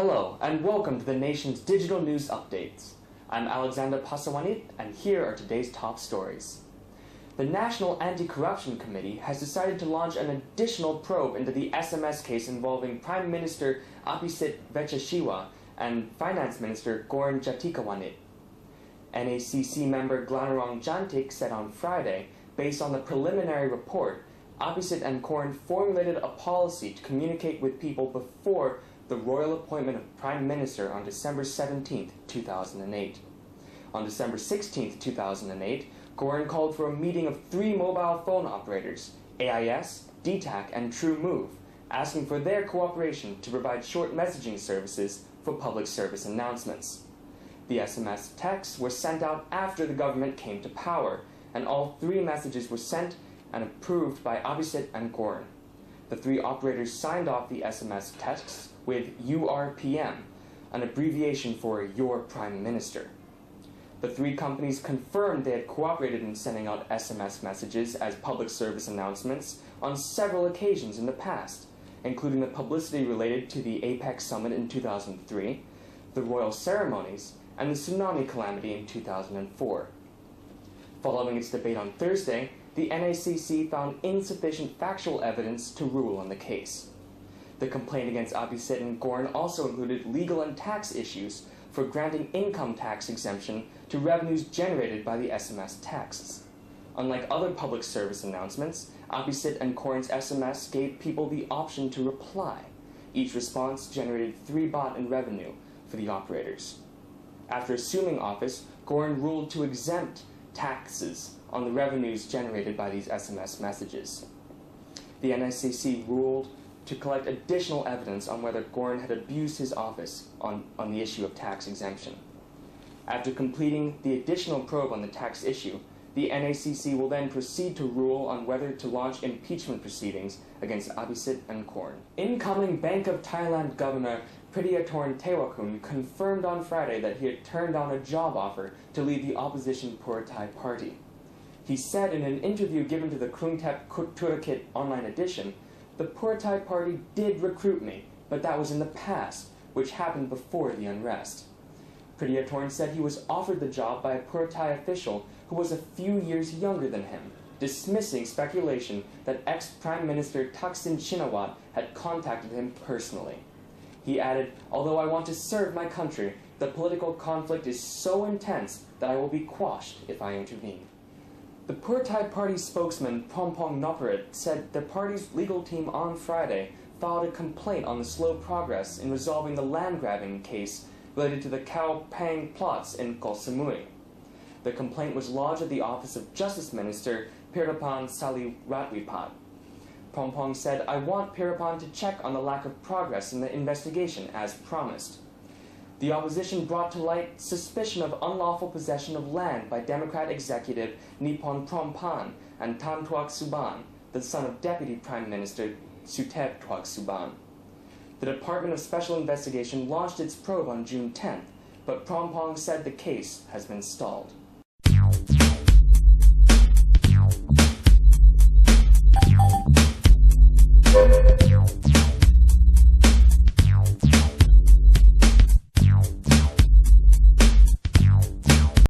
Hello, and welcome to the nation's digital news updates. I'm Alexander Bhasavanich, and here are today's top stories. The National Anti-Corruption Committee has decided to launch an additional probe into the SMS case involving Prime Minister Abhisit Vejjajiva and Finance Minister Goran Jatikawanit. NACC member Glanarong Jantik said on Friday, based on the preliminary report, Abhisit and Goran formulated a policy to communicate with people before the royal appointment of Prime Minister on December 17, 2008. On December 16, 2008, Goran called for a meeting of 3 mobile phone operators, AIS, DTAC, and TrueMove, asking for their cooperation to provide short messaging services for public service announcements. The SMS texts were sent out after the government came to power, and all 3 messages were sent and approved by Abhisit and Goran. The 3 operators signed off the SMS texts with URPM, an abbreviation for Your Prime Minister. The 3 companies confirmed they had cooperated in sending out SMS messages as public service announcements on several occasions in the past, including the publicity related to the APEC summit in 2003, the royal ceremonies, and the tsunami calamity in 2004. Following its debate on Thursday, the NACC found insufficient factual evidence to rule on the case. The complaint against Abhisit and Goran also included legal and tax issues for granting income tax exemption to revenues generated by the SMS texts. Unlike other public service announcements, Abhisit and Goran's SMS gave people the option to reply. Each response generated 3 baht in revenue for the operators. After assuming office, Goran ruled to exempt taxes on the revenues generated by these SMS messages. The NACC ruled to collect additional evidence on whether Goran had abused his office on the issue of tax exemption. After completing the additional probe on the tax issue, the NACC will then proceed to rule on whether to launch impeachment proceedings against Abhisit and Goran. Incoming Bank of Thailand Governor Pridiyathorn confirmed on Friday that he had turned down a job offer to lead the opposition Pheu Thai party. He said in an interview given to the Krungthep Thurakit online edition, "The Pheu Thai party did recruit me, but that was in the past, which happened before the unrest." Pridiyathorn said he was offered the job by a Pheu Thai official who was a few years younger than him, dismissing speculation that ex-Prime Minister Thaksin Shinawatra had contacted him personally. He added, "Although I want to serve my country, the political conflict is so intense that I will be quashed if I intervene." The Pheu Thai party spokesman Pompong Noparit said the party's legal team on Friday filed a complaint on the slow progress in resolving the land-grabbing case related to the Khao Paeng plots in Koh Samui. The complaint was lodged at the office of Justice Minister Pirapan Saliratwipat. Pompong said, "I want Pirapan to check on the lack of progress in the investigation as promised." The opposition brought to light suspicion of unlawful possession of land by Democrat executive Nippon Prompan and Tan Tuak Suban, the son of Deputy Prime Minister Suthep Tuak Suban. The Department of Special Investigation launched its probe on June 10th, but Prompong said the case has been stalled.